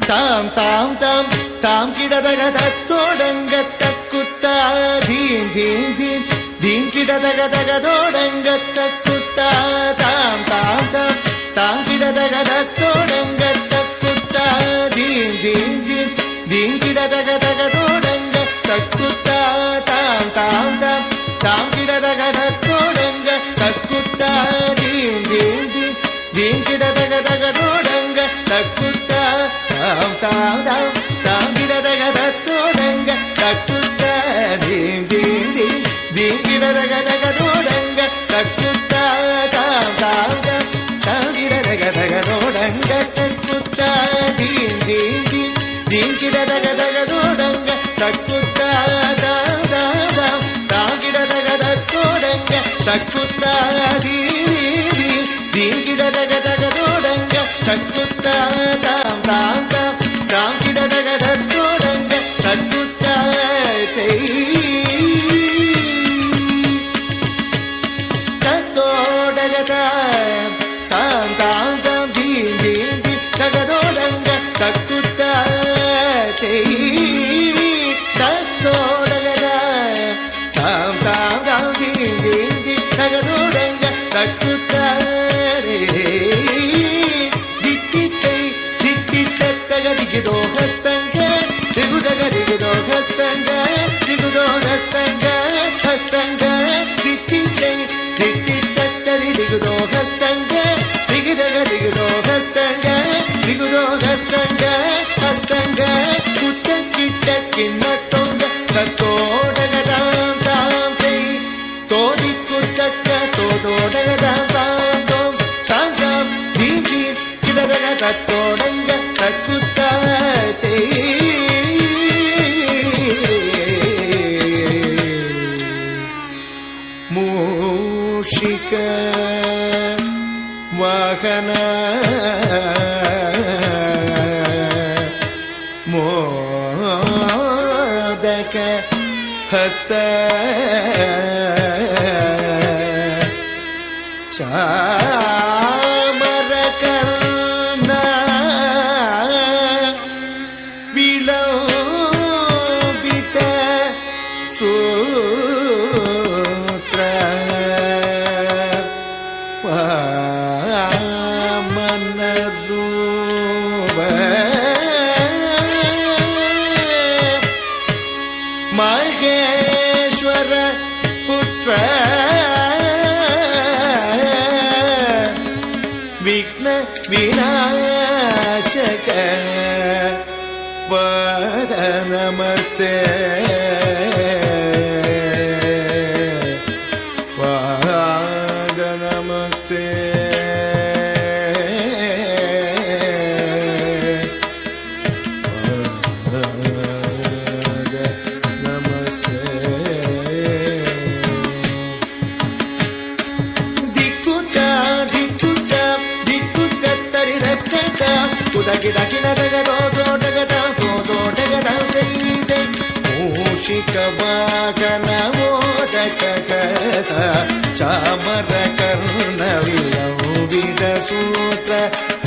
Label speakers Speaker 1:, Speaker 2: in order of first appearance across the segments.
Speaker 1: தாம் தாம் தாம் தாம் கிடதக தத்தோடங்க தக்குத்தா தீம் தீம் தீம் தீம் கிடதக தகதோடங்க தக்குத்தா தாம் தாம் தாம் தாம் கிடதக தத்தோடங்க தக்குத்தா தீம் தீம் தீம் தீம் கிடதக தகதோடங்க தக்குத்தா தாம் தாம் தாம் தாம் கிடதக தத்தோடங்க தக்குத்தா தீம் தீம் தீம் தீம் கிடதக தகதோடங்க தக்குத்தா தாம் தாம் தாம் தாம் கிடதக தத்தோடங்க தக்குத்தா தீம் தீம் தீம் தீம் கிடதக தகதோடங்க தக்குத்தா தாம் தாம் தாம் தாம் கிடதக தகதோடங்க தக்குத்தா தீம் தீம் தீம் தீம் கிடதக தகதோடங்க தக்குத்தா தாம் தாம் தாம் தாம் கிடதக தத்தோடங்க தக்குத்தா தீம் தீம் தீம் கிடதக தகதோடங்க தக்குத்தா தாம் தாம் தாம் தாம் கிடதக தத்தோடங்க தக்குத்தா தத்தோடக தாம் தாம் தாம் தீம் தீம் தீம் தகதோடங்க தக்குத்தா தத்தோடக தாம் தாம் தாம் தீம் தீம் தீம் தகதோடங்க தக்குத்தா தித்தித்தை தித்தித்தகதிகுதோ ஹஸ்தங்க திகுதக திகுதோ ஹஸ்தங்க திகுதோ ஹஸ்தங்க ஹஸ்தங்க தித்தித்தை தித்தித்தகதி திகுதோ ஹஸ்தங்க திகுதக திகுதோ ஹஸ்தங்க திகுதோ ஹஸ்தங்க ஹஸ்தங்க குத்த கிட்ட கிண்ணத்தொங்க தத்தோடக தாம் தாம் செய் தோதி குத்தக்க தோதோடக தாம் தாம் தோம் தாம் தாம் தீம் தீம் கிடதக தத்தோடங்க தக்குத்தா மூஷிக வாகன மோதக ಹಸ್ತ ಚಾಮರ ಕರ್ಣ ವಿಲೋಬಿತ ಸೂತ್ರ ವಾಮನ ರೂಪ ಮಹೇಶ್ವರ ಪುತ್ರ ವಿಘ್ನ ವಿನಾಶಕ ಪದ ನಮಸ್ತೆ ಪಾದ ನಮಸ್ತೆ ಮೂಷಿಕ ವಾಗನ ಮೋದಕ ಕಸ ಚಾಮರ ಕರ್ಣ ವಿಲೋಬಿತ ಸೂತ್ರ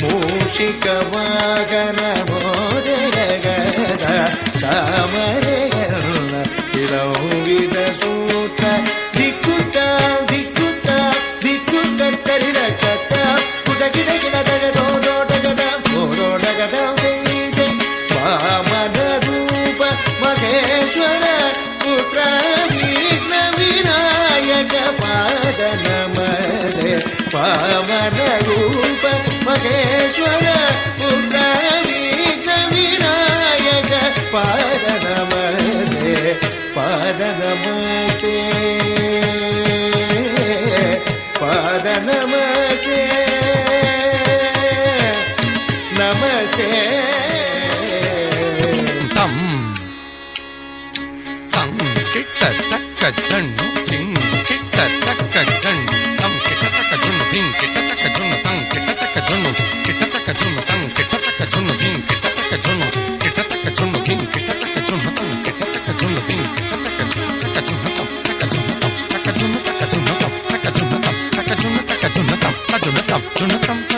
Speaker 1: ಮೂಷಿಕ ವಾಗನ ಮೋದಕ ಕಸ ಚಾಮರ ಕರ್ಣ ವಿಲೋಬಿತ ಸೂತ್ರ ದಿಕ್ಕುತ್ತ ದಿಕ್ಕುತ್ತ ದಿಕ್ಕುತ್ತ ತರಿರಕತ್ತ ಕುದಗಿಡ ಗಿಡದಗ ದೋದೋಟಗದ ಗೋದೋಟಗದ ವಾಮನ ರೂಪ ಮಹೇಶ್ವರ ಪುತ್ರ ವಿಘ್ನ ವಿನಾಯಕ ಪಾದ ನಮಸ್ತೆ ವಾಮನ ರೂಪ ಮಹೇಶ್ವರ ಪುತ್ರ ವಿಘ್ನ ವಿನಾಯಕ ಪಾದ ನಮಸ್ತೆ ಪಾದ ನಮಸ್ತೆ ಪಾದ ನಮಸ್ತೆ ನಮಸ್ತೆ
Speaker 2: ಕಿಟ್ಟ ತಕ್ಕ ಜಣ್ಣು ಟಿಂಗ್ ಕಿಟ್ಟ ತಕ್ಕ ಜಣ್ಣು ತಂ ಕಿಟ್ಟ ತಕ್ಕ ಜುಣ್ಣು ಟಿಂಗ್ ಕಿಟ್ಟ ತಕ್ಕ ಜುಣ್ಣು ತಂ ಕಿಟ್ಟ ತಕ್ಕ ಜುಣ್ಣು ಕಿಟ್ಟ ತಕ್ಕ ಜುಣ್ಣು ತಂ ಕಿಟ್ಟ ತಕ್ಕ ಜುಣ್ಣು ಟಿಂಗ್ ಕಿಟ್ಟ ತಕ್ಕ ಜುಣ್ಣು ಕಿಟ್ಟ ತಕ್ಕ ಜುಣ್ಣು ಟಿಂಗ್ ಕಿಟ್ಟ ತಕ್ಕ ಜುಣ್ಣು ತಂ ಕಿಟ್ಟ ತಕ್ಕ ಜುಣ್ಣು ಟಿಂಗ್ ಕಿಟ್ಟ ತಕ್ಕ ಜುಣ್ಣು ತಂ ತಕ್ಕ ಜುಣ್ಣು ತಂ ತಕ್ಕ ಜುಣ್ಣು ತಕ್ಕ ಜುಣ್ಣು ತಂ ತಕ್ಕ ಜುಣ್ಣು ತಂ ತಕ್ಕ ಜುಣ್ಣು ತಕ್ಕ ಜುಣ್ಣು ತಂ ತಕ್ಕ ಜುಣ್ಣು ತಂ ಜುಣ್ಣು ತಂ